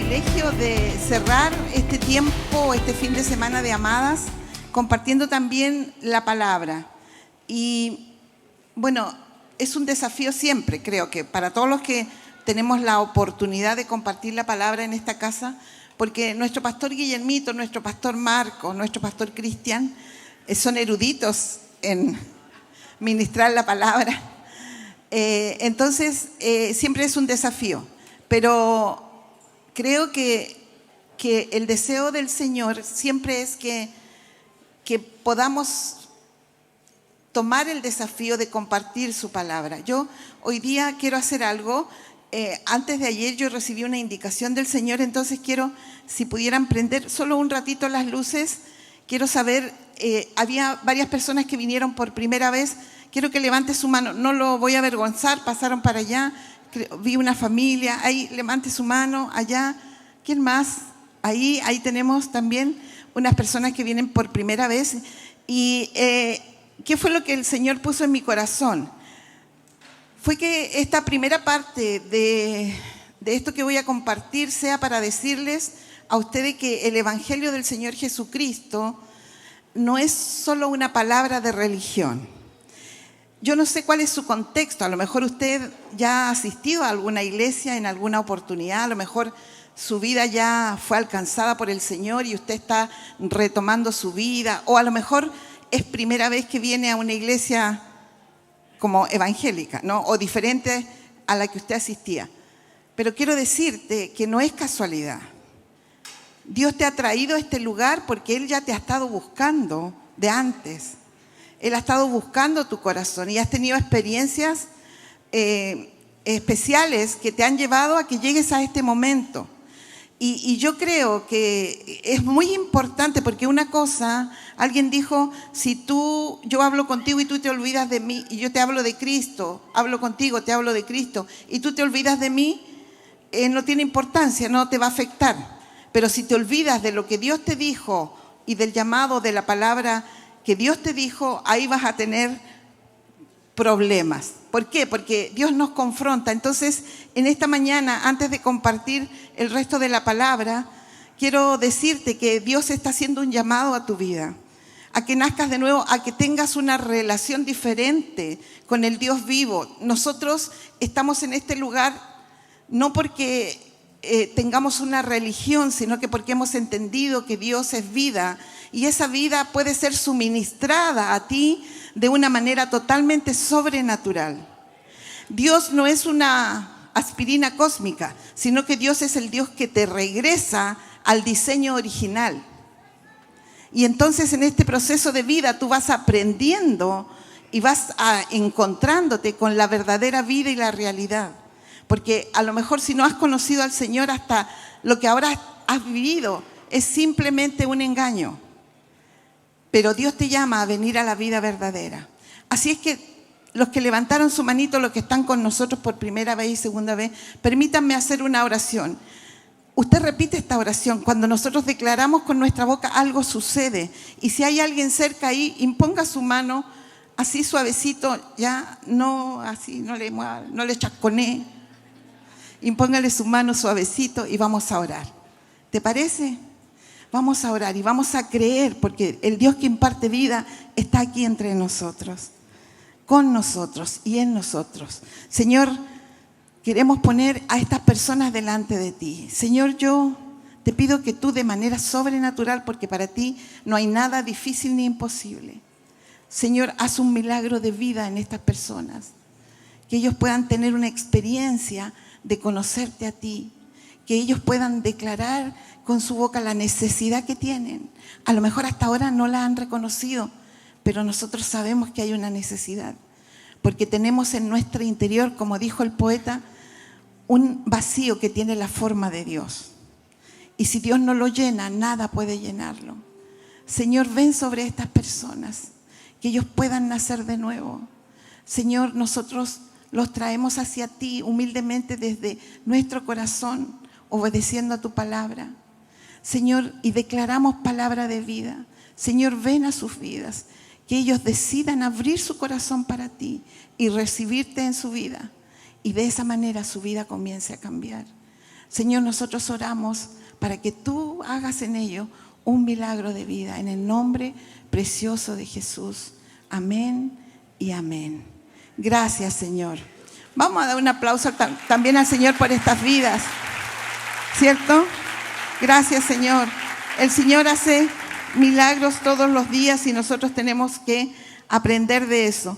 privilegio de cerrar este tiempo, este fin de semana de Amadas, compartiendo también la palabra. Y bueno, es un desafío siempre, creo que para todos los que tenemos la oportunidad de compartir la palabra en esta casa, porque nuestro pastor Guillermito, nuestro pastor Marco, nuestro pastor Cristian, son eruditos en ministrar la palabra. Entonces, siempre es un desafío, pero creo que el deseo del Señor siempre es que podamos tomar el desafío de compartir su palabra. Yo hoy día quiero hacer algo. Antes de ayer yo recibí una indicación del Señor, entonces quiero, si pudieran prender solo un ratito las luces, quiero saber, había varias personas que vinieron por primera vez. Quiero que levante su mano, no lo voy a avergonzar, pasaron para allá, vi una familia, ahí levante su mano, allá, ¿quién más? Ahí tenemos también unas personas que vienen por primera vez. Y ¿qué fue lo que el Señor puso en mi corazón? Fue que esta primera parte de esto que voy a compartir sea para decirles a ustedes que el Evangelio del Señor Jesucristo no es solo una palabra de religión. Yo no sé cuál es su contexto, a lo mejor usted ya ha asistido a alguna iglesia en alguna oportunidad, a lo mejor su vida ya fue alcanzada por el Señor y usted está retomando su vida, o a lo mejor es primera vez que viene a una iglesia como evangélica, ¿no? O diferente a la que usted asistía. Pero quiero decirte que no es casualidad. Dios te ha traído a este lugar porque Él ya te ha estado buscando de antes. Él ha estado buscando tu corazón y has tenido experiencias especiales que te han llevado a que llegues a este momento. Y yo creo que es muy importante porque una cosa, alguien dijo, si yo hablo contigo y tú te olvidas de mí, y yo te hablo de Cristo, hablo contigo, te hablo de Cristo, y tú te olvidas de mí, no tiene importancia, no te va a afectar. Pero si te olvidas de lo que Dios te dijo y del llamado de la palabra que Dios te dijo, ahí vas a tener problemas. ¿Por qué? Porque Dios nos confronta. Entonces, en esta mañana, antes de compartir el resto de la palabra, quiero decirte que Dios está haciendo un llamado a tu vida, a que nazcas de nuevo, a que tengas una relación diferente con el Dios vivo. Nosotros estamos en este lugar no porque tengamos una religión, sino que porque hemos entendido que Dios es vida y esa vida puede ser suministrada a ti de una manera totalmente sobrenatural. Dios no es una aspirina cósmica, sino que Dios es el Dios que te regresa al diseño original. Y entonces en este proceso de vida tú vas aprendiendo y vas encontrándote con la verdadera vida y la realidad. Porque a lo mejor si no has conocido al Señor, hasta lo que ahora has vivido es simplemente un engaño. Pero Dios te llama a venir a la vida verdadera. Así es que los que levantaron su manito, los que están con nosotros por primera vez y segunda vez, permítanme hacer una oración. Usted repite esta oración. Cuando nosotros declaramos con nuestra boca, algo sucede. Y si hay alguien cerca ahí, imponga su mano así suavecito, ya no así, no le mueva, no le chasconee. Impóngale su mano suavecito y vamos a orar. ¿Te parece? Vamos a orar y vamos a creer porque el Dios que imparte vida está aquí entre nosotros, con nosotros y en nosotros. Señor, queremos poner a estas personas delante de ti. Señor, yo te pido que tú de manera sobrenatural, porque para ti no hay nada difícil ni imposible. Señor, haz un milagro de vida en estas personas, que ellos puedan tener una experiencia de conocerte a ti, que ellos puedan declarar con su boca la necesidad que tienen. A lo mejor hasta ahora no la han reconocido, pero nosotros sabemos que hay una necesidad, porque tenemos en nuestro interior, como dijo el poeta, un vacío que tiene la forma de Dios. Y si Dios no lo llena, nada puede llenarlo. Señor, ven sobre estas personas, que ellos puedan nacer de nuevo. Señor, nosotros los traemos hacia ti humildemente desde nuestro corazón, obedeciendo a tu palabra. Señor, y declaramos palabra de vida. Señor, ven a sus vidas, que ellos decidan abrir su corazón para ti y recibirte en su vida. Y de esa manera su vida comience a cambiar. Señor, nosotros oramos para que tú hagas en ellos un milagro de vida, en el nombre precioso de Jesús. Amén y amén. Gracias, Señor. Vamos a dar un aplauso también al Señor por estas vidas, ¿cierto? Gracias, Señor. El Señor hace milagros todos los días y nosotros tenemos que aprender de eso.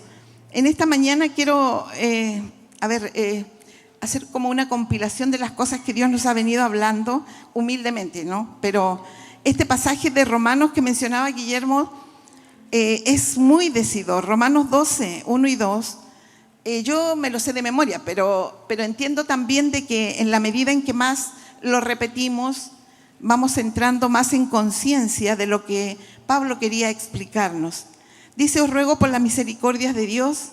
En esta mañana quiero hacer como una compilación de las cosas que Dios nos ha venido hablando humildemente, ¿no? Pero este pasaje de Romanos que mencionaba Guillermo es muy decidor. Romanos 12, 1 y 2. Yo me lo sé de memoria, pero entiendo también de que en la medida en que más lo repetimos, vamos entrando más en conciencia de lo que Pablo quería explicarnos. Dice: os ruego por las misericordias de Dios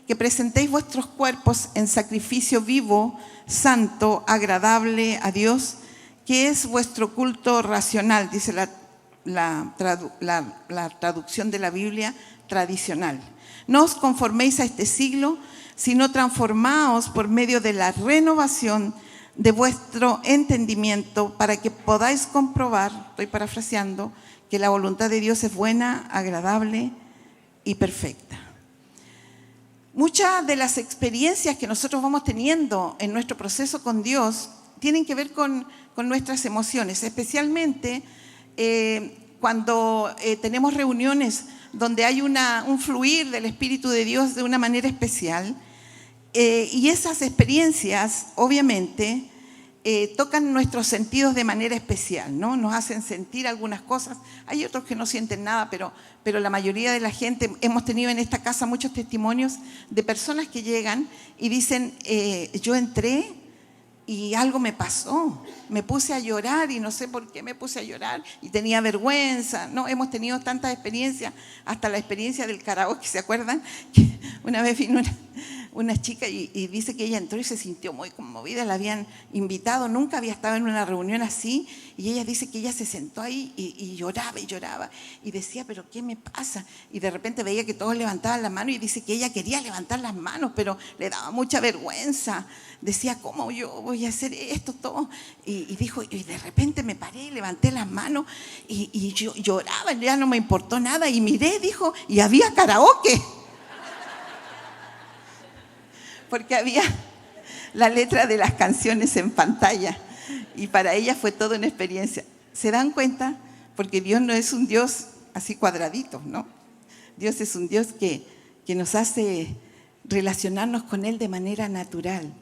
que presentéis vuestros cuerpos en sacrificio vivo, santo, agradable a Dios, que es vuestro culto racional, dice la traducción de la Biblia tradicional. No os conforméis a este siglo, sino transformaos por medio de la renovación de vuestro entendimiento, para que podáis comprobar, estoy parafraseando, que la voluntad de Dios es buena, agradable y perfecta. Muchas de las experiencias que nosotros vamos teniendo en nuestro proceso con Dios tienen que ver con nuestras emociones, especialmente cuando tenemos reuniones donde hay un fluir del Espíritu de Dios de una manera especial. Y esas experiencias, obviamente, tocan nuestros sentidos de manera especial, ¿no? Nos hacen sentir algunas cosas. Hay otros que no sienten nada, pero la mayoría de la gente, hemos tenido en esta casa muchos testimonios de personas que llegan y dicen: yo entré y algo me pasó, me puse a llorar y no sé por qué me puse a llorar y tenía vergüenza. No, hemos tenido tantas experiencias, hasta la experiencia del karaoke, ¿se acuerdan? Que una vez vino una chica y dice que ella entró y se sintió muy conmovida, la habían invitado, nunca había estado en una reunión así, y ella dice que ella se sentó ahí y lloraba y decía: pero ¿qué me pasa? Y de repente veía que todos levantaban la mano y dice que ella quería levantar las manos, pero le daba mucha vergüenza. Decía: ¿cómo yo voy a hacer esto todo? Y dijo, y de repente me paré y levanté las manos y yo lloraba, ya no me importó nada, y miré, dijo, y había karaoke. Porque había la letra de las canciones en pantalla y para ella fue toda una experiencia. ¿Se dan cuenta? Porque Dios no es un Dios así cuadradito, ¿no? Dios es un Dios que nos hace relacionarnos con Él de manera natural.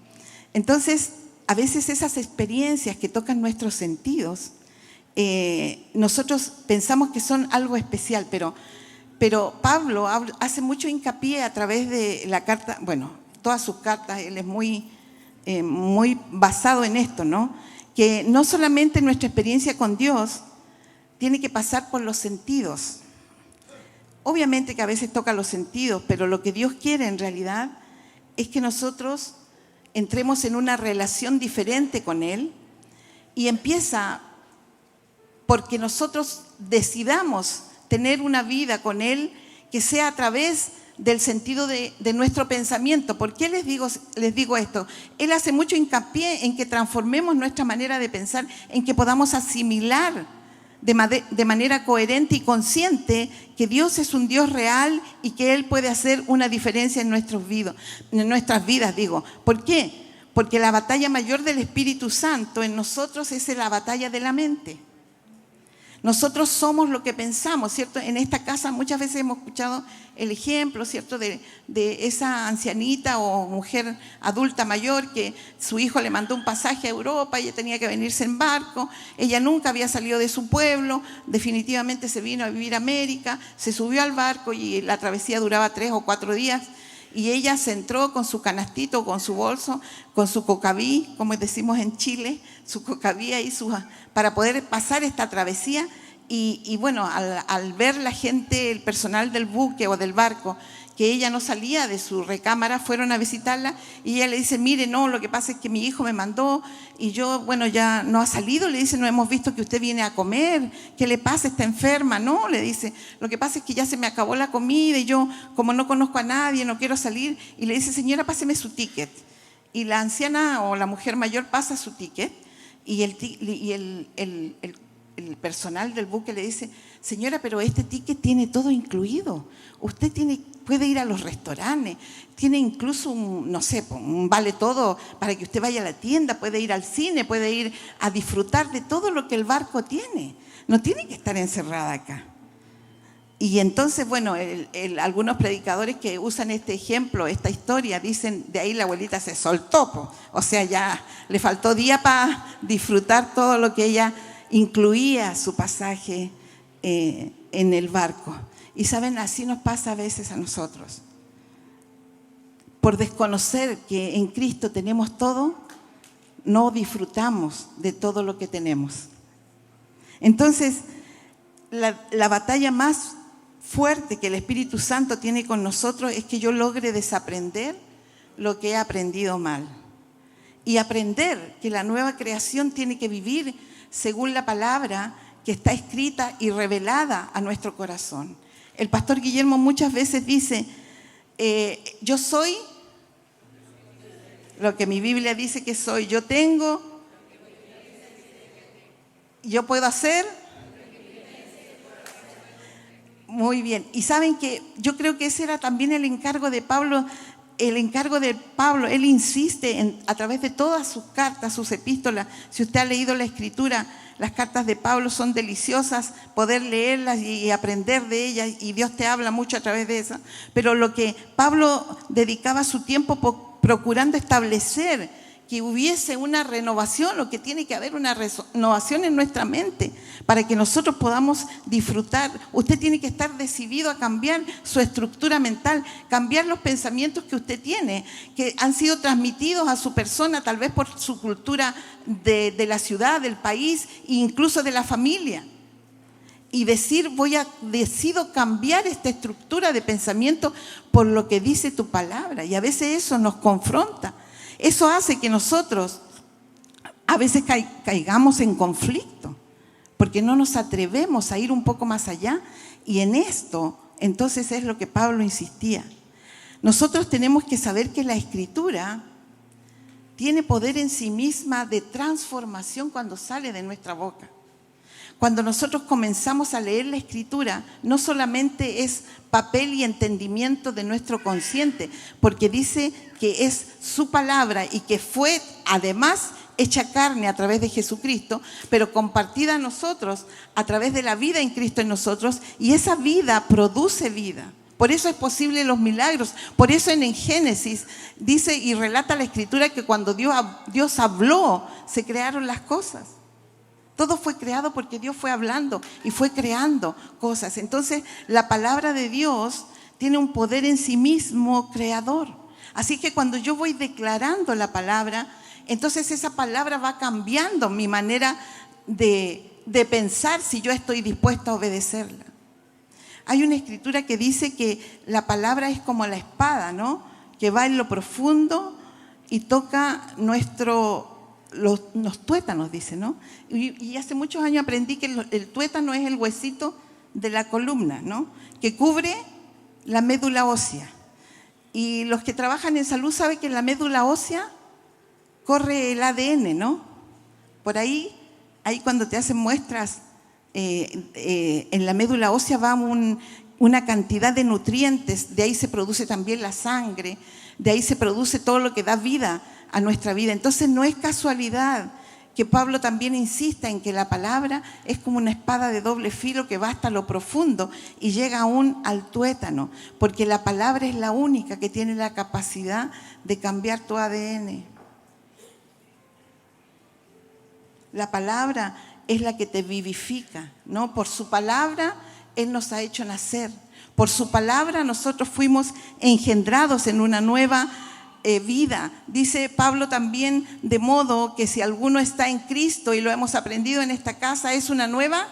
Entonces, a veces esas experiencias que tocan nuestros sentidos, nosotros pensamos que son algo especial, pero Pablo hace mucho hincapié a través de la carta, bueno, todas sus cartas, él es muy basado en esto, ¿no? Que no solamente nuestra experiencia con Dios tiene que pasar por los sentidos. Obviamente que a veces toca los sentidos, pero lo que Dios quiere en realidad es que nosotros entremos en una relación diferente con Él, y empieza porque nosotros decidamos tener una vida con Él que sea a través del sentido de nuestro pensamiento. ¿Por qué les digo esto? Él hace mucho hincapié en que transformemos nuestra manera de pensar, en que podamos asimilar de manera coherente y consciente que Dios es un Dios real y que Él puede hacer una diferencia en nuestras vidas. ¿Por qué? Porque la batalla mayor del Espíritu Santo en nosotros es la batalla de la mente. Nosotros somos lo que pensamos, ¿cierto? En esta casa muchas veces hemos escuchado el ejemplo, ¿cierto? De esa ancianita o mujer adulta mayor que su hijo le mandó un pasaje a Europa, ella tenía que venirse en barco, ella nunca había salido de su pueblo, definitivamente se vino a vivir a América, se subió al barco y la travesía duraba 3 o 4 días. Y ella se entró con su canastito, con su bolso, con su cocaví, como decimos en Chile, su cocaví ahí para poder pasar esta travesía. Y bueno, al ver la gente, el personal del buque o del barco, que ella no salía de su recámara, fueron a visitarla y ella le dice: mire, no, lo que pasa es que mi hijo me mandó y yo, bueno, ya no ha salido. Le dice: no hemos visto que usted viene a comer, ¿qué le pasa? ¿Está enferma? No, le dice, lo que pasa es que ya se me acabó la comida y yo, como no conozco a nadie, no quiero salir. Y le dice: señora, páseme su ticket. Y la anciana o la mujer mayor pasa su ticket. Y el personal del buque le dice: señora, pero este ticket tiene todo incluido. Usted puede ir a los restaurantes, tiene incluso un vale todo para que usted vaya a la tienda, puede ir al cine, puede ir a disfrutar de todo lo que el barco tiene. No tiene que estar encerrada acá. Y entonces, bueno, algunos predicadores que usan este ejemplo, esta historia, dicen: de ahí la abuelita se soltó, po. O sea, ya le faltó día para disfrutar todo lo que ella incluía su pasaje en el barco. Y saben, así nos pasa a veces a nosotros. Por desconocer que en Cristo tenemos todo, no disfrutamos de todo lo que tenemos. Entonces, la batalla más fuerte que el Espíritu Santo tiene con nosotros es que yo logre desaprender lo que he aprendido mal. Y aprender que la nueva creación tiene que vivir según la palabra que está escrita y revelada a nuestro corazón. El pastor Guillermo muchas veces dice: yo soy lo que mi Biblia dice que soy. Yo tengo, yo puedo hacer. Muy bien. Y saben que yo creo que ese era también el encargo de Pablo. Él insiste a través de todas sus cartas, sus epístolas. Si usted ha leído la Escritura, las cartas de Pablo son deliciosas, poder leerlas y aprender de ellas, y Dios te habla mucho a través de eso. Pero lo que Pablo dedicaba su tiempo procurando establecer que hubiese una renovación, lo que tiene que haber una renovación en nuestra mente para que nosotros podamos disfrutar. Usted tiene que estar decidido a cambiar su estructura mental, cambiar los pensamientos que usted tiene, que han sido transmitidos a su persona, tal vez por su cultura de la ciudad, del país e incluso de la familia. Y decir: decido cambiar esta estructura de pensamiento por lo que dice tu palabra. Y a veces eso nos confronta. Eso hace que nosotros a veces caigamos en conflicto, porque no nos atrevemos a ir un poco más allá. Y en esto, entonces, es lo que Pablo insistía. Nosotros tenemos que saber que la Escritura tiene poder en sí misma de transformación cuando sale de nuestra boca. Cuando nosotros comenzamos a leer la Escritura, no solamente es papel y entendimiento de nuestro consciente, porque dice que es su palabra y que fue además hecha carne a través de Jesucristo, pero compartida a nosotros a través de la vida en Cristo en nosotros, y esa vida produce vida. Por eso es posible los milagros. Por eso en Génesis dice y relata la Escritura que cuando Dios habló, se crearon las cosas. Todo fue creado porque Dios fue hablando y fue creando cosas. Entonces, la palabra de Dios tiene un poder en sí mismo creador. Así que cuando yo voy declarando la palabra, entonces esa palabra va cambiando mi manera de pensar si yo estoy dispuesta a obedecerla. Hay una escritura que dice que la palabra es como la espada, ¿no? Que va en lo profundo y toca los tuétanos, dice, ¿no? Y hace muchos años aprendí que el tuétano es el huesito de la columna, ¿no? Que cubre la médula ósea. Y los que trabajan en salud saben que en la médula ósea corre el ADN, ¿no? Por ahí cuando te hacen muestras, en la médula ósea va una cantidad de nutrientes, de ahí se produce también la sangre, de ahí se produce todo lo que da vida a nuestra vida. Entonces no es casualidad que Pablo también insista en que la palabra es como una espada de doble filo que va hasta lo profundo y llega aún al tuétano, porque la palabra es la única que tiene la capacidad de cambiar tu ADN. La palabra es la que te vivifica, ¿no? Por su palabra Él nos ha hecho nacer. Por su palabra nosotros fuimos engendrados en una nueva vida. Dice Pablo también, de modo que si alguno está en Cristo, y lo hemos aprendido en esta casa, es una nueva,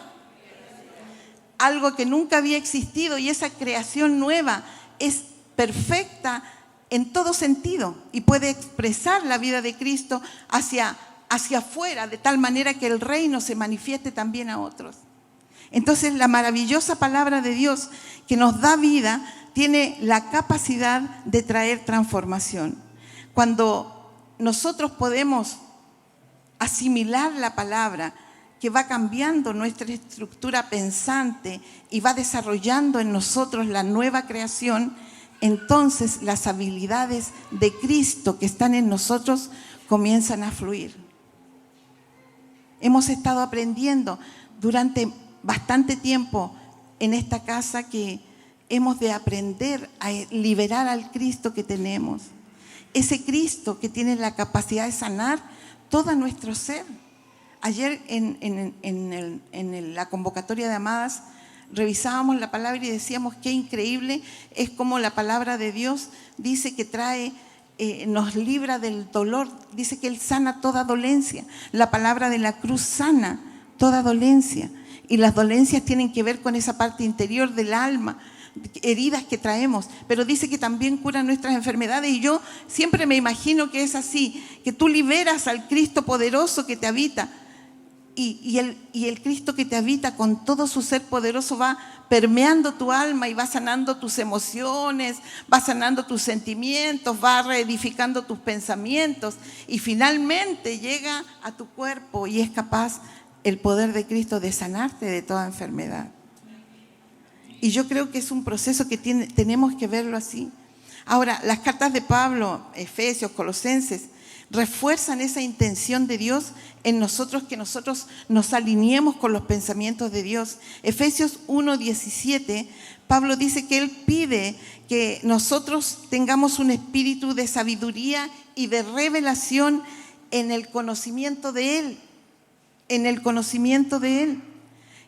algo que nunca había existido, y esa creación nueva es perfecta en todo sentido y puede expresar la vida de Cristo hacia afuera, de tal manera que el reino se manifieste también a otros. Entonces la maravillosa palabra de Dios que nos da vida tiene la capacidad de traer transformación. Cuando nosotros podemos asimilar la palabra, que va cambiando nuestra estructura pensante y va desarrollando en nosotros la nueva creación, entonces las habilidades de Cristo que están en nosotros comienzan a fluir. Hemos estado aprendiendo durante bastante tiempo en esta casa que hemos de aprender a liberar al Cristo que tenemos. Ese Cristo que tiene la capacidad de sanar todo nuestro ser. Ayer en la convocatoria de Amadas revisábamos la palabra y decíamos qué increíble es como la palabra de Dios dice que trae, nos libra del dolor, dice que Él sana toda dolencia. La palabra de la cruz sana toda dolencia y las dolencias tienen que ver con esa parte interior del alma, heridas que traemos, pero dice que también cura nuestras enfermedades y yo siempre me imagino que es así, que tú liberas al Cristo poderoso que te habita. Y el Cristo que te habita con todo su ser poderoso va permeando tu alma y va sanando tus emociones, va sanando tus sentimientos, va reedificando tus pensamientos y finalmente llega a tu cuerpo y es capaz el poder de Cristo de sanarte de toda enfermedad. Y yo creo que es un proceso que tenemos que verlo así. Ahora, las cartas de Pablo, Efesios, Colosenses, refuerzan esa intención de Dios en nosotros, que nosotros nos alineemos con los pensamientos de Dios. Efesios 1:17, Pablo dice que Él pide que nosotros tengamos un espíritu de sabiduría y de revelación en el conocimiento de Él, en el conocimiento de Él.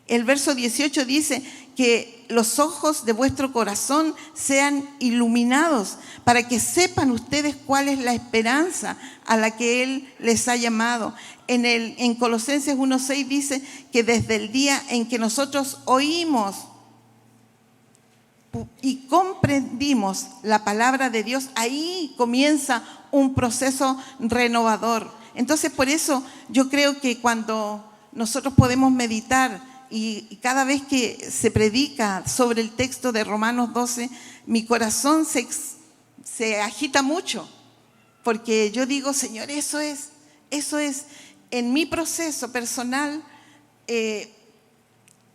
El verso 18 dice que los ojos de vuestro corazón sean iluminados para que sepan ustedes cuál es la esperanza a la que Él les ha llamado. En Colosenses 1:6 dice que desde el día en que nosotros oímos y comprendimos la palabra de Dios, ahí comienza un proceso renovador. Entonces, por eso yo creo que cuando nosotros podemos meditar y cada vez que se predica sobre el texto de Romanos 12, mi corazón se agita mucho, porque yo digo, Señor, eso es en mi proceso personal.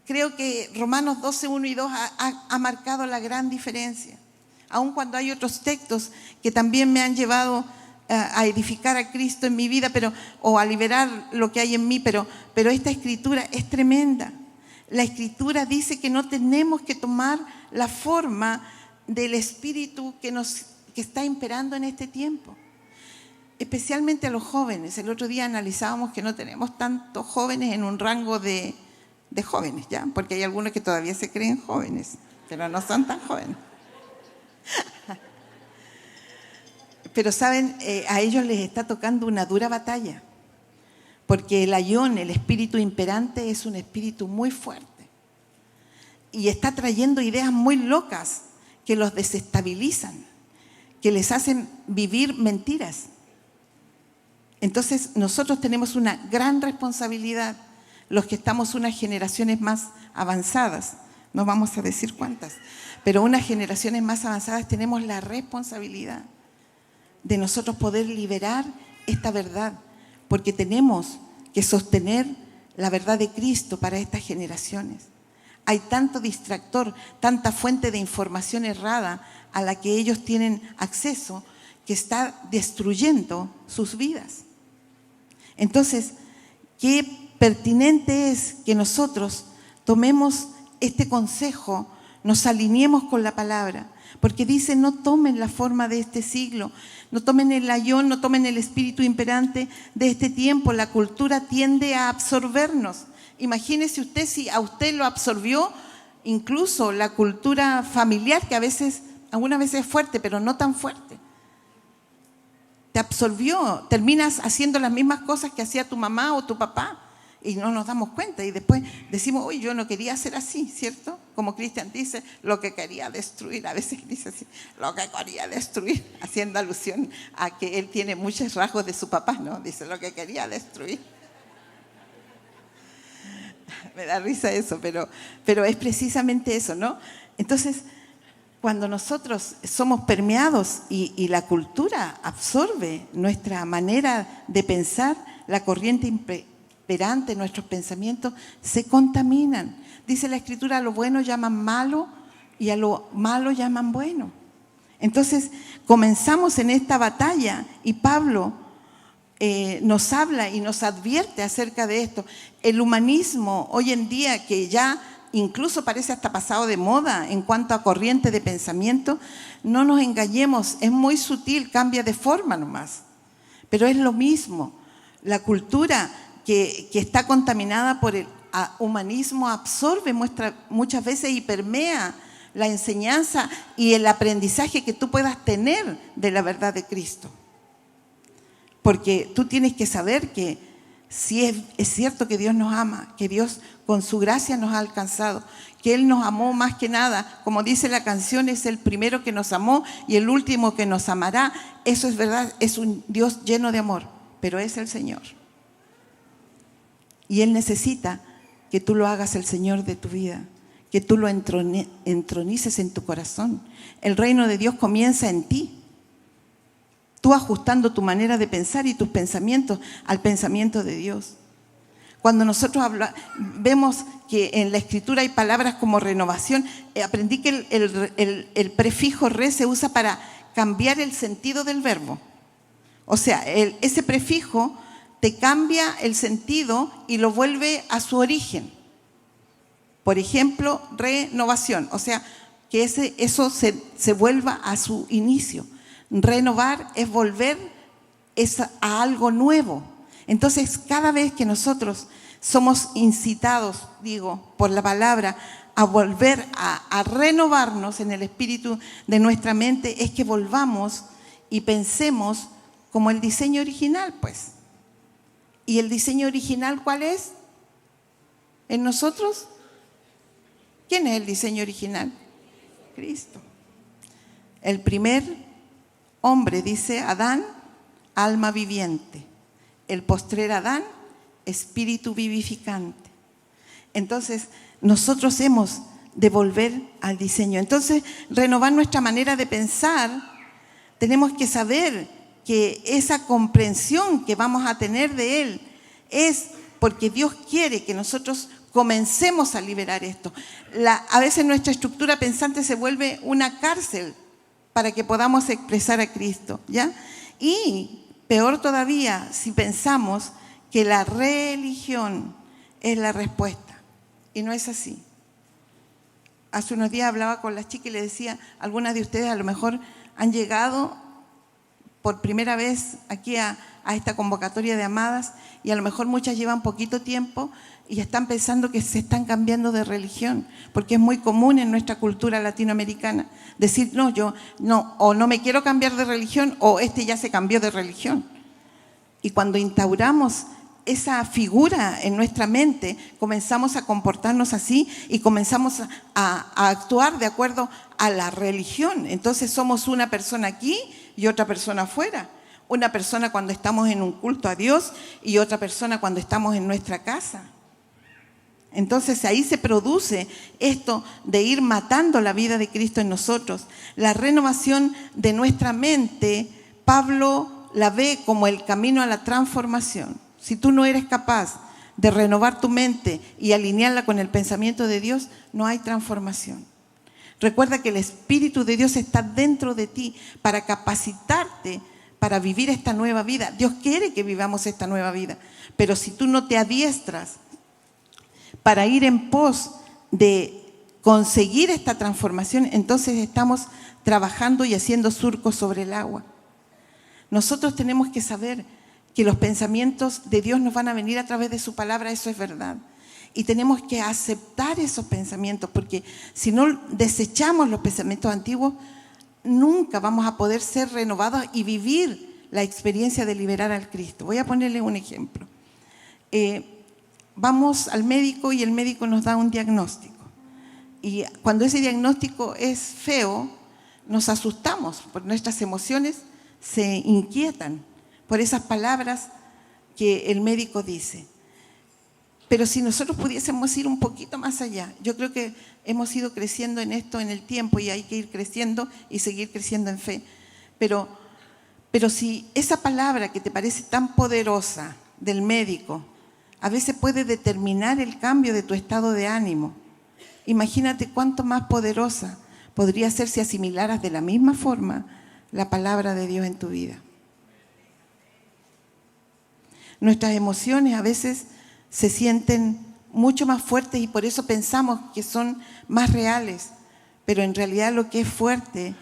Creo que Romanos 12, 1 y 2 ha marcado la gran diferencia, aun cuando hay otros textos que también me han llevado a edificar a Cristo en mi vida, o a liberar lo que hay en mí, pero esta escritura es tremenda. La escritura dice que no tenemos que tomar la forma del espíritu que está imperando en este tiempo, especialmente a los jóvenes. El otro día analizábamos que no tenemos tantos jóvenes en un rango de jóvenes, ¿ya? Porque hay algunos que todavía se creen jóvenes, pero no son tan jóvenes. Pero saben, a ellos les está tocando una dura batalla, porque el ayón, el espíritu imperante, es un espíritu muy fuerte y está trayendo ideas muy locas que los desestabilizan, que les hacen vivir mentiras. Entonces nosotros tenemos una gran responsabilidad, los que estamos unas generaciones más avanzadas, no vamos a decir cuántas, pero unas generaciones más avanzadas tenemos la responsabilidad de nosotros poder liberar esta verdad, porque tenemos que sostener la verdad de Cristo para estas generaciones. Hay tanto distractor, tanta fuente de información errada a la que ellos tienen acceso que está destruyendo sus vidas. Entonces, qué pertinente es que nosotros tomemos este consejo, nos alineemos con la palabra, porque dice: no tomen la forma de este siglo, no tomen el ayón, no tomen el espíritu imperante de este tiempo. La cultura tiende a absorbernos. Imagínese usted si a usted lo absorbió incluso la cultura familiar, que algunas veces es fuerte, pero no tan fuerte. Te absorbió, terminas haciendo las mismas cosas que hacía tu mamá o tu papá y no nos damos cuenta. Y después decimos: uy, yo no quería ser así, ¿cierto? Como Cristian dice, lo que quería destruir. A veces dice así, lo que quería destruir, haciendo alusión a que él tiene muchos rasgos de su papá, ¿no? Dice, lo que quería destruir. Me da risa eso, pero es precisamente eso, ¿no? Entonces, cuando nosotros somos permeados y la cultura absorbe nuestra manera de pensar, la corriente imperante, nuestros pensamientos se contaminan. Dice la Escritura, a lo bueno llaman malo y a lo malo llaman bueno. Entonces comenzamos en esta batalla y Pablo nos habla y nos advierte acerca de esto. El humanismo hoy en día, que ya incluso parece hasta pasado de moda en cuanto a corriente de pensamiento, no nos engañemos, es muy sutil, cambia de forma nomás, pero es lo mismo. La cultura que está contaminada por el humanismo absorbe muchas veces y permea la enseñanza y el aprendizaje que tú puedas tener de la verdad de Cristo. Porque tú tienes que saber que sí es cierto que Dios nos ama, que Dios con su gracia nos ha alcanzado, que Él nos amó más que nada. Como dice la canción, es el primero que nos amó y el último que nos amará. Eso es verdad, es un Dios lleno de amor, pero es el Señor. Y Él necesita que tú lo hagas el Señor de tu vida, que tú lo entronices en tu corazón. El reino de Dios comienza en ti. Tú ajustando tu manera de pensar y tus pensamientos al pensamiento de Dios. Cuando nosotros vemos que en la Escritura hay palabras como renovación, aprendí que el prefijo re se usa para cambiar el sentido del verbo. O sea, ese prefijo te cambia el sentido y lo vuelve a su origen. Por ejemplo, renovación, o sea, que eso se vuelva a su inicio. Renovar es volver a algo nuevo. Entonces, cada vez que nosotros somos incitados, por la palabra, a volver a renovarnos en el espíritu de nuestra mente, es que volvamos y pensemos como el diseño original, pues. ¿Y el diseño original cuál es? ¿En nosotros? ¿Quién es el diseño original? Cristo. El primer hombre, dice Adán, alma viviente. El postrer Adán, espíritu vivificante. Entonces, nosotros hemos de volver al diseño. Entonces, renovar nuestra manera de pensar, tenemos que saber que esa comprensión que vamos a tener de Él es porque Dios quiere que nosotros comencemos a liberar esto. A veces nuestra estructura pensante se vuelve una cárcel para que podamos expresar a Cristo, ¿ya? Y peor todavía si pensamos que la religión es la respuesta. Y no es así. Hace unos días hablaba con las chicas y les decía, algunas de ustedes a lo mejor han llegado por primera vez aquí a esta convocatoria de amadas y a lo mejor muchas llevan poquito tiempo y están pensando que se están cambiando de religión, porque es muy común en nuestra cultura latinoamericana decir, no, yo no, o no me quiero cambiar de religión o ya se cambió de religión. Y cuando instauramos esa figura en nuestra mente, comenzamos a comportarnos así y comenzamos a actuar de acuerdo a la religión. Entonces somos una persona aquí y otra persona afuera. Una persona cuando estamos en un culto a Dios y otra persona cuando estamos en nuestra casa. Entonces ahí se produce esto de ir matando la vida de Cristo en nosotros. La renovación de nuestra mente, Pablo la ve como el camino a la transformación. Si tú no eres capaz de renovar tu mente y alinearla con el pensamiento de Dios, no hay transformación. Recuerda que el Espíritu de Dios está dentro de ti para capacitarte para vivir esta nueva vida. Dios quiere que vivamos esta nueva vida, pero si tú no te adiestras para ir en pos de conseguir esta transformación, entonces estamos trabajando y haciendo surcos sobre el agua. Nosotros tenemos que saber que los pensamientos de Dios nos van a venir a través de su palabra, eso es verdad. Y tenemos que aceptar esos pensamientos, porque si no desechamos los pensamientos antiguos, nunca vamos a poder ser renovados y vivir la experiencia de liberar al Cristo. Voy a ponerle un ejemplo. Vamos al médico y el médico nos da un diagnóstico. Y cuando ese diagnóstico es feo, nos asustamos, porque nuestras emociones se inquietan por esas palabras que el médico dice. Pero si nosotros pudiésemos ir un poquito más allá, yo creo que hemos ido creciendo en esto en el tiempo y hay que ir creciendo y seguir creciendo en fe. Pero si esa palabra que te parece tan poderosa del médico a veces puede determinar el cambio de tu estado de ánimo. Imagínate cuánto más poderosa podría ser si asimilaras de la misma forma la palabra de Dios en tu vida. Nuestras emociones a veces se sienten mucho más fuertes y por eso pensamos que son más reales, pero en realidad lo que es fuerte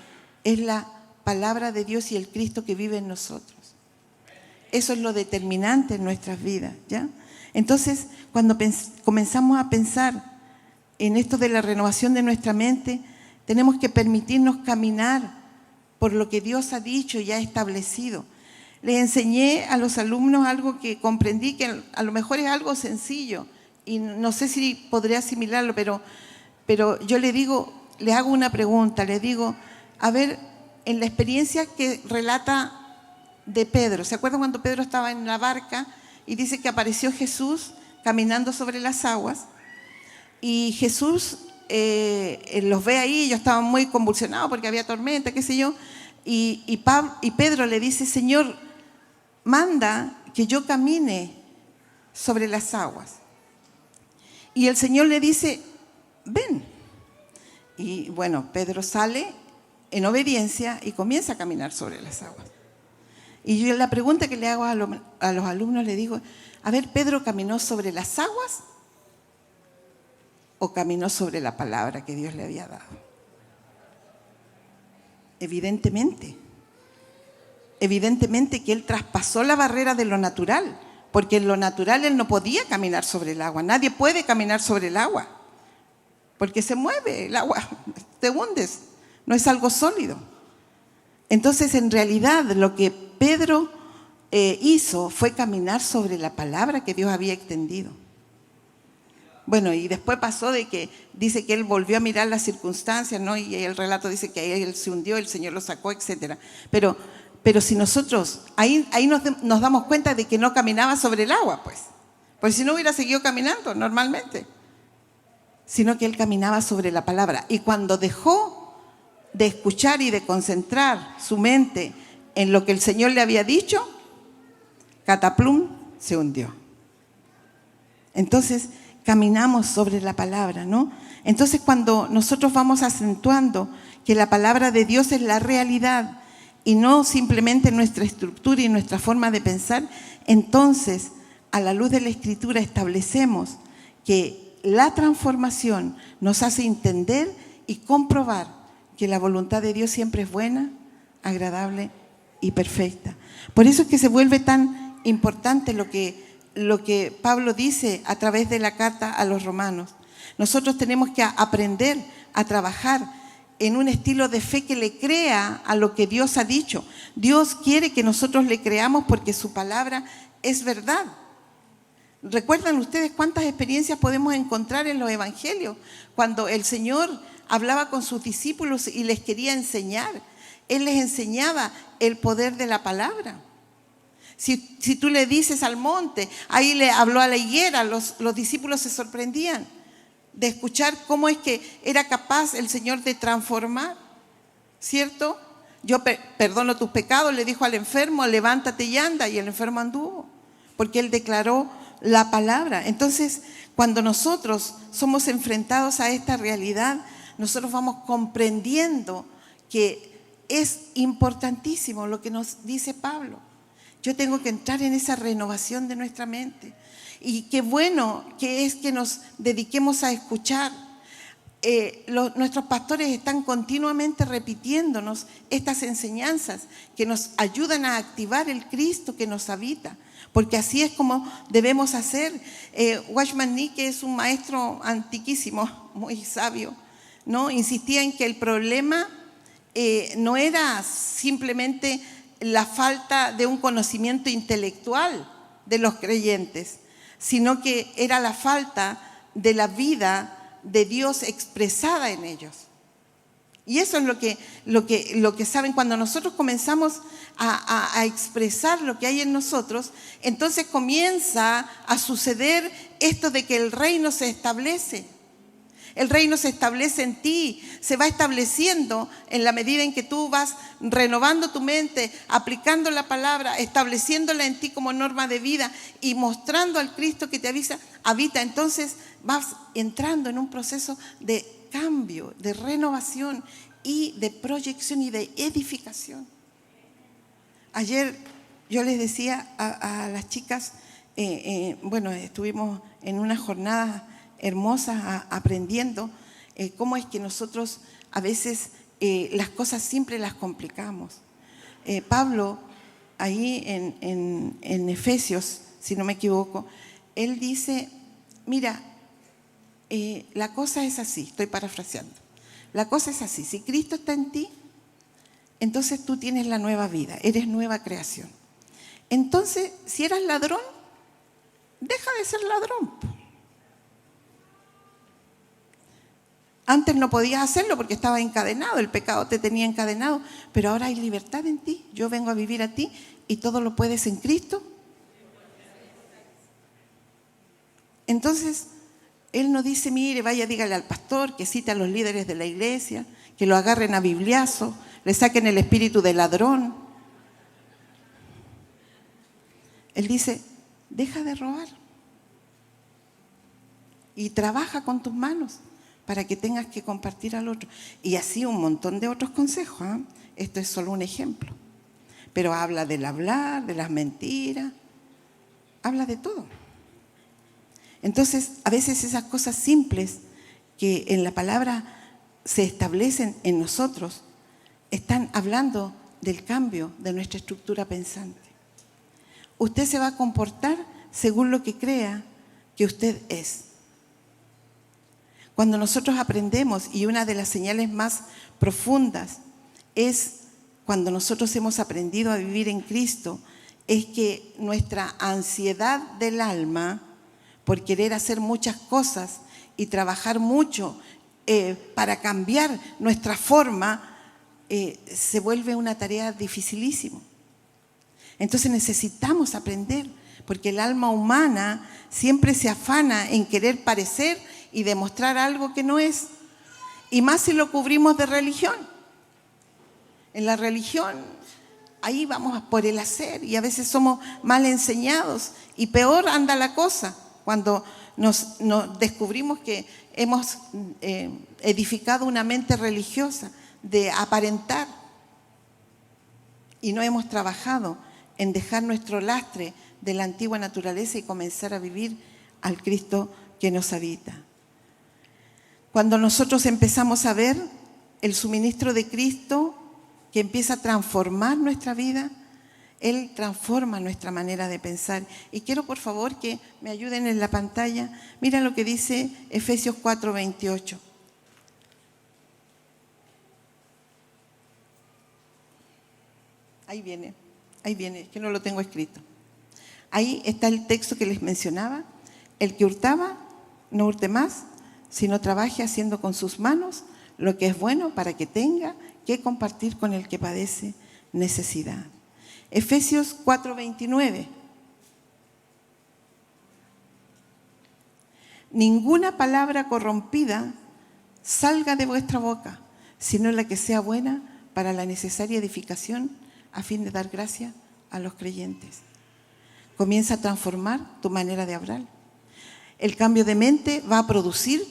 es la palabra de Dios y el Cristo que vive en nosotros. Eso es lo determinante en nuestras vidas, ¿ya? Entonces, cuando comenzamos a pensar en esto de la renovación de nuestra mente, tenemos que permitirnos caminar por lo que Dios ha dicho y ha establecido. Les enseñé a los alumnos algo que comprendí, que a lo mejor es algo sencillo, y no sé si podré asimilarlo, pero yo le hago una pregunta, le digo, a ver, en la experiencia que relata de Pedro, ¿se acuerdan cuando Pedro estaba en la barca y dice que apareció Jesús caminando sobre las aguas? Y Jesús los ve ahí, ellos estaban muy convulsionados porque había tormenta, qué sé yo, y Pedro le dice, Señor, manda que yo camine sobre las aguas. Y el Señor le dice, ven. Y bueno, Pedro sale en obediencia y comienza a caminar sobre las aguas. Y yo la pregunta que le hago a los alumnos, le digo, a ver, ¿Pedro caminó sobre las aguas o caminó sobre la palabra que Dios le había dado? Evidentemente que él traspasó la barrera de lo natural, porque en lo natural él no podía caminar sobre el agua. Nadie puede caminar sobre el agua, porque se mueve el agua, te hundes, no es algo sólido. Entonces, en realidad, lo que Pedro hizo fue caminar sobre la palabra que Dios había extendido. Bueno, y después pasó de que dice que él volvió a mirar las circunstancias, ¿no? Y el relato dice que él se hundió, el Señor lo sacó, etc. Pero si nosotros, ahí nos damos cuenta de que no caminaba sobre el agua, pues. Porque si no hubiera seguido caminando normalmente. Sino que él caminaba sobre la palabra. Y cuando dejó de escuchar y de concentrar su mente en lo que el Señor le había dicho, cataplum, se hundió. Entonces, caminamos sobre la palabra, ¿no? Entonces, cuando nosotros vamos acentuando que la palabra de Dios es la realidad y no simplemente nuestra estructura y nuestra forma de pensar, entonces, a la luz de la Escritura establecemos que la transformación nos hace entender y comprobar que la voluntad de Dios siempre es buena, agradable y perfecta. Por eso es que se vuelve tan importante lo que Pablo dice a través de la carta a los romanos. Nosotros tenemos que aprender a trabajar en un estilo de fe que le crea a lo que Dios ha dicho. Dios quiere que nosotros le creamos porque su palabra es verdad. ¿Recuerdan ustedes cuántas experiencias podemos encontrar en los evangelios? Cuando el Señor hablaba con sus discípulos y les quería enseñar, Él les enseñaba el poder de la palabra. Si tú le dices al monte, ahí le habló a la higuera, los discípulos se sorprendían de escuchar cómo es que era capaz el Señor de transformar, ¿cierto? Yo perdono tus pecados, le dijo al enfermo, levántate y anda, y el enfermo anduvo, porque Él declaró la palabra. Entonces, cuando nosotros somos enfrentados a esta realidad, nosotros vamos comprendiendo que es importantísimo lo que nos dice Pablo. Yo tengo que entrar en esa renovación de nuestra mente. Y qué bueno que es que nos dediquemos a escuchar. Nuestros pastores están continuamente repitiéndonos estas enseñanzas que nos ayudan a activar el Cristo que nos habita, porque así es como debemos hacer. Watchman Nee, que es un maestro antiquísimo, muy sabio, ¿no? Insistía en que el problema no era simplemente la falta de un conocimiento intelectual de los creyentes, sino que era la falta de la vida de Dios expresada en ellos. Y eso es lo que saben. Cuando nosotros comenzamos a expresar lo que hay en nosotros, entonces comienza a suceder esto de que el reino se establece. El reino se establece en ti, se va estableciendo en la medida en que tú vas renovando tu mente, aplicando la palabra, estableciéndola en ti como norma de vida y mostrando al Cristo que te habita. Entonces vas entrando en un proceso de cambio, de renovación y de proyección y de edificación. Ayer yo les decía a las chicas, bueno, estuvimos en una jornada hermosa aprendiendo cómo es que nosotros a veces las cosas simples las complicamos. Pablo, ahí en Efesios, si no me equivoco, él dice, mira, la cosa es así, estoy parafraseando, la cosa es así, si Cristo está en ti, entonces tú tienes la nueva vida, eres nueva creación. Entonces, si eras ladrón, deja de ser ladrón. Antes no podías hacerlo porque estabas encadenado, el pecado te tenía encadenado, pero ahora hay libertad en ti. Yo vengo a vivir a ti y todo lo puedes en Cristo. Entonces, él no dice, mire, vaya, dígale al pastor que cite a los líderes de la iglesia, que lo agarren a bibliazo, le saquen el espíritu de ladrón. Él dice, deja de robar y trabaja con tus manos para que tengas que compartir al otro. Y así un montón de otros consejos, ¿eh? Esto es solo un ejemplo. Pero habla del hablar, de las mentiras, habla de todo. Entonces, a veces esas cosas simples que en la palabra se establecen en nosotros, están hablando del cambio de nuestra estructura pensante. Usted se va a comportar según lo que crea que usted es. Cuando nosotros aprendemos, y una de las señales más profundas es cuando nosotros hemos aprendido a vivir en Cristo, es que nuestra ansiedad del alma por querer hacer muchas cosas y trabajar mucho para cambiar nuestra forma, se vuelve una tarea dificilísima. Entonces necesitamos aprender, porque el alma humana siempre se afana en querer parecer y demostrar algo que no es. Y más si lo cubrimos de religión. En la religión, ahí vamos por el hacer y a veces somos mal enseñados y peor anda la cosa cuando nos descubrimos que hemos edificado una mente religiosa de aparentar y no hemos trabajado en dejar nuestro lastre de la antigua naturaleza y comenzar a vivir al Cristo que nos habita. Cuando nosotros empezamos a ver el suministro de Cristo que empieza a transformar nuestra vida, Él transforma nuestra manera de pensar. Y quiero por favor que me ayuden en la pantalla. Mira lo que dice Efesios 4:28. Ahí viene, que no lo tengo escrito. Ahí está el texto que les mencionaba. El que hurtaba, no hurte más, sino trabaje haciendo con sus manos lo que es bueno para que tenga que compartir con el que padece necesidad. Efesios 4:29. Ninguna palabra corrompida salga de vuestra boca, sino la que sea buena para la necesaria edificación a fin de dar gracia a los creyentes. Comienza a transformar tu manera de hablar. El cambio de mente va a producir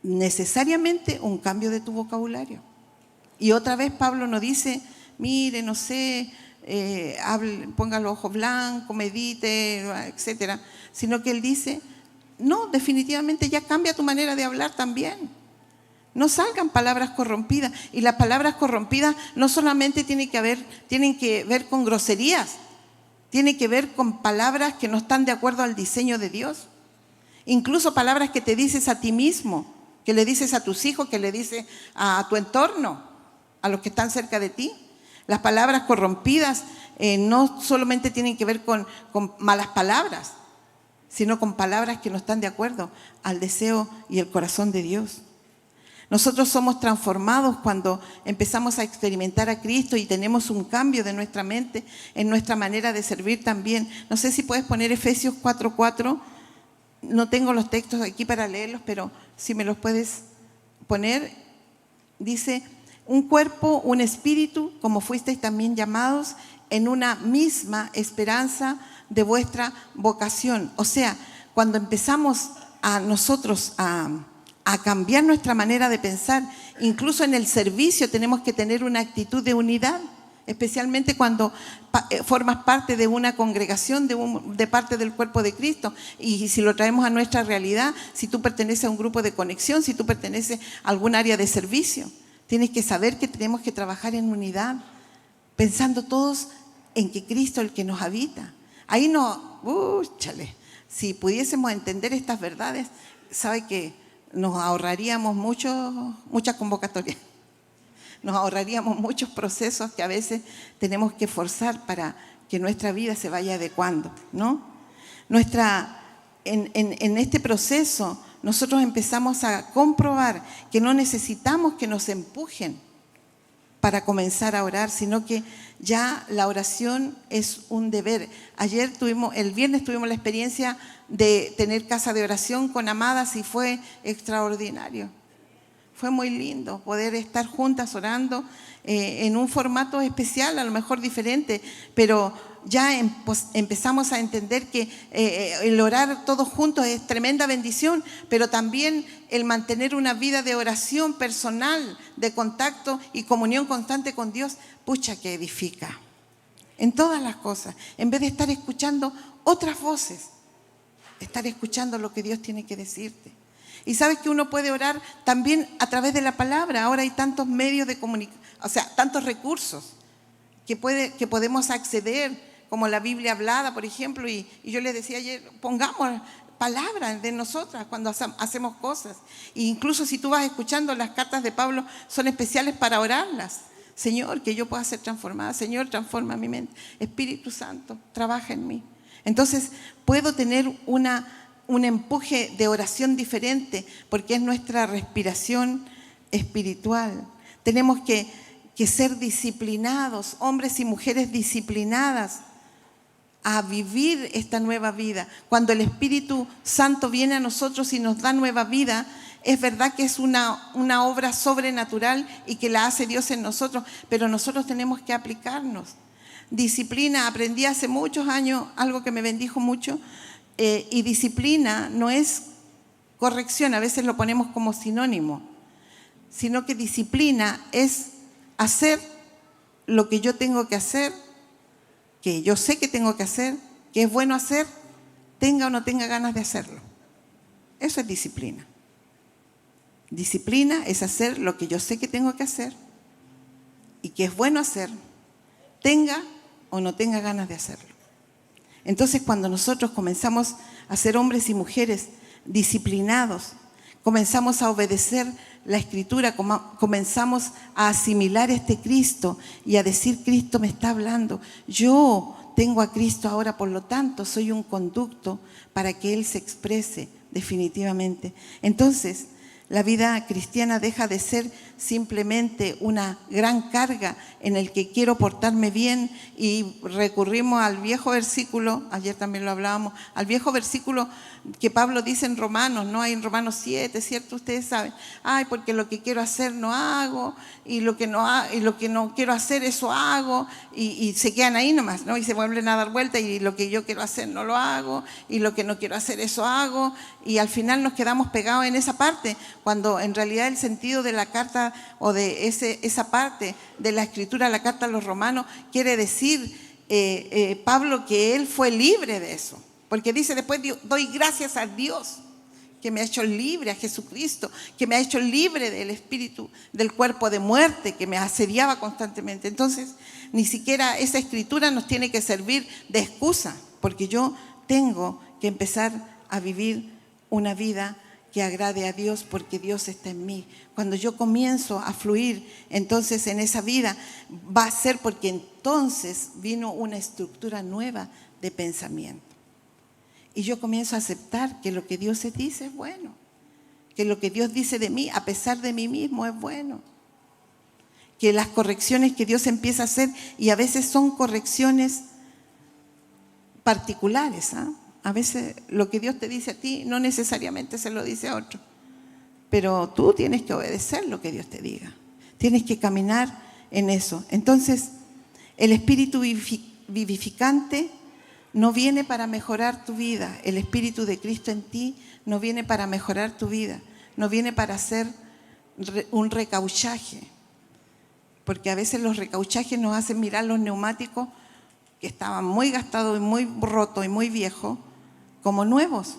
necesariamente un cambio de tu vocabulario. Y otra vez Pablo nos dice, mire, no sé, ponga los ojos blancos, medite, etcétera, sino que él dice, no, definitivamente ya cambia tu manera de hablar también. No salgan palabras corrompidas. Y las palabras corrompidas no solamente tienen que ver con groserías, tienen que ver con palabras que no están de acuerdo al diseño de Dios. Incluso palabras que te dices a ti mismo, que le dices a tus hijos, que le dices a tu entorno, a los que están cerca de ti. Las palabras corrompidas no solamente tienen que ver con malas palabras, sino con palabras que no están de acuerdo al deseo y el corazón de Dios. Nosotros somos transformados cuando empezamos a experimentar a Cristo y tenemos un cambio de nuestra mente en nuestra manera de servir también. No sé si puedes poner Efesios 4:4. no tengo los textos aquí para leerlos, pero si me los puedes poner, dice: un cuerpo, un espíritu, como fuisteis también llamados, en una misma esperanza de vuestra vocación. O sea, cuando empezamos a nosotros a cambiar nuestra manera de pensar, incluso en el servicio tenemos que tener una actitud de unidad, especialmente cuando formas parte de una congregación, de parte del cuerpo de Cristo. Y si lo traemos a nuestra realidad, si tú perteneces a un grupo de conexión, si tú perteneces a algún área de servicio, tienes que saber que tenemos que trabajar en unidad, pensando todos en que Cristo es el que nos habita. Ahí si pudiésemos entender estas verdades, sabe que nos ahorraríamos muchas convocatorias. Nos ahorraríamos muchos procesos que a veces tenemos que forzar para que nuestra vida se vaya adecuando, ¿no? En este proceso nosotros empezamos a comprobar que no necesitamos que nos empujen para comenzar a orar, sino que ya la oración es un deber. El viernes tuvimos la experiencia de tener casa de oración con amadas y fue extraordinario. Fue muy lindo poder estar juntas orando en un formato especial, a lo mejor diferente, pero ya empezamos a entender que el orar todos juntos es tremenda bendición, pero también el mantener una vida de oración personal, de contacto y comunión constante con Dios, pucha que edifica en todas las cosas, en vez de estar escuchando otras voces, estar escuchando lo que Dios tiene que decirte. Y sabes que uno puede orar también a través de la palabra. Ahora hay tantos medios de comunicación, o sea, tantos recursos que podemos acceder, como la Biblia hablada, por ejemplo, y yo les decía ayer, pongamos palabras de nosotras cuando hacemos cosas. E incluso si tú vas escuchando las cartas de Pablo, son especiales para orarlas. Señor, que yo pueda ser transformada. Señor, transforma mi mente. Espíritu Santo, trabaja en mí. Entonces, puedo tener un empuje de oración diferente, porque es nuestra respiración espiritual. Tenemos que ser disciplinados, hombres y mujeres disciplinadas, a vivir esta nueva vida. Cuando el Espíritu Santo viene a nosotros y nos da nueva vida, es verdad que es una obra sobrenatural y que la hace Dios en nosotros, pero nosotros tenemos que aplicarnos. Disciplina, aprendí hace muchos años algo que me bendijo mucho, y disciplina no es corrección, a veces lo ponemos como sinónimo, sino que disciplina es hacer lo que yo tengo que hacer, que yo sé que tengo que hacer, que es bueno hacer, tenga o no tenga ganas de hacerlo. Eso es disciplina. Disciplina es hacer lo que yo sé que tengo que hacer y que es bueno hacer, tenga o no tenga ganas de hacerlo. Entonces, cuando nosotros comenzamos a ser hombres y mujeres disciplinados, comenzamos a obedecer la Escritura, comenzamos a asimilar este Cristo y a decir: Cristo me está hablando, yo tengo a Cristo ahora, por lo tanto soy un conducto para que Él se exprese definitivamente. Entonces, la vida cristiana deja de ser simplemente una gran carga en el que quiero portarme bien, y recurrimos al viejo versículo, ayer también lo hablábamos, al viejo versículo que Pablo dice en Romanos, ¿no? Hay en Romanos 7, ¿cierto? Ustedes saben, porque lo que quiero hacer no hago, y lo que no quiero hacer eso hago, y se quedan ahí nomás, ¿no? Y se vuelven a dar vuelta, y lo que yo quiero hacer no lo hago, y lo que no quiero hacer eso hago, y al final nos quedamos pegados en esa parte, cuando en realidad el sentido de la carta o de esa parte de la Escritura, la carta a los Romanos, quiere decir Pablo que él fue libre de eso, porque dice después: doy gracias a Dios que me ha hecho libre, a Jesucristo que me ha hecho libre del espíritu, del cuerpo de muerte que me asediaba constantemente. Entonces, ni siquiera esa Escritura nos tiene que servir de excusa, porque yo tengo que empezar a vivir una vida que agrade a Dios, porque Dios está en mí. Cuando yo comienzo a fluir entonces en esa vida, va a ser porque entonces vino una estructura nueva de pensamiento. Y yo comienzo a aceptar que lo que Dios dice es bueno, que lo que Dios dice de mí, a pesar de mí mismo, es bueno. Que las correcciones que Dios empieza a hacer, y a veces son correcciones particulares, A veces lo que Dios te dice a ti no necesariamente se lo dice a otro, pero tú tienes que obedecer lo que Dios te diga. Tienes que caminar en eso. Entonces, el espíritu vivificante no viene para mejorar tu vida. El Espíritu de Cristo en ti no viene para mejorar tu vida. No viene para hacer un recauchaje. Porque a veces los recauchajes nos hacen mirar los neumáticos que estaban muy gastados y muy rotos y muy viejos como nuevos.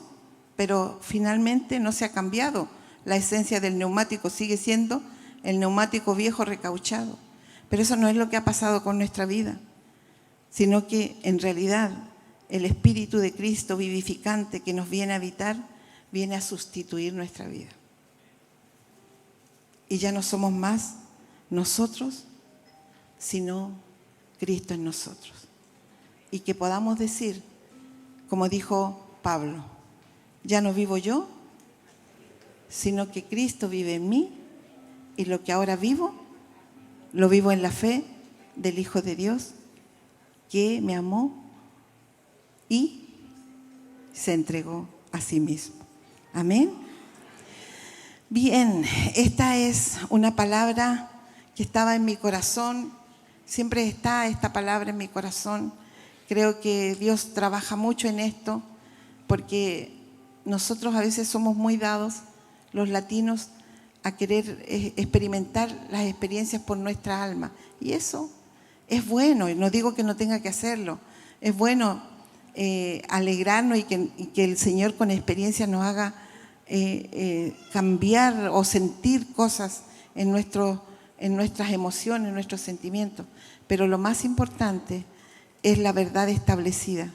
Pero finalmente no se ha cambiado. La esencia del neumático sigue siendo el neumático viejo recauchado. Pero eso no es lo que ha pasado con nuestra vida, sino que en realidad el Espíritu de Cristo vivificante que nos viene a habitar, viene a sustituir nuestra vida. Y ya no somos más nosotros, sino Cristo en nosotros. Y que podamos decir, como dijo Pablo, ya no vivo yo, sino que Cristo vive en mí, y lo que ahora vivo, lo vivo en la fe del Hijo de Dios, que me amó y se entregó a sí mismo. Amén. Bien, esta es una palabra que estaba en mi corazón. Siempre está esta palabra en mi corazón. Creo que Dios trabaja mucho en esto, porque nosotros a veces somos muy dados, los latinos, a querer experimentar las experiencias por nuestra alma. Y eso es bueno, y no digo que no tenga que hacerlo. Es bueno alegrarnos y que el Señor con experiencia nos haga cambiar o sentir cosas en nuestras emociones, en nuestros sentimientos. Pero lo más importante es la verdad establecida,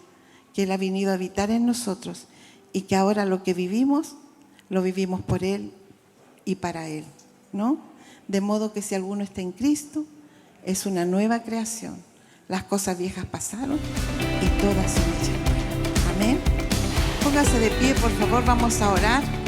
que Él ha venido a habitar en nosotros y que ahora lo que vivimos, lo vivimos por Él y para Él, ¿no? De modo que si alguno está en Cristo, es una nueva creación. Las cosas viejas pasaron y todas son hechas nuevas. Amén. Póngase de pie, por favor, vamos a orar.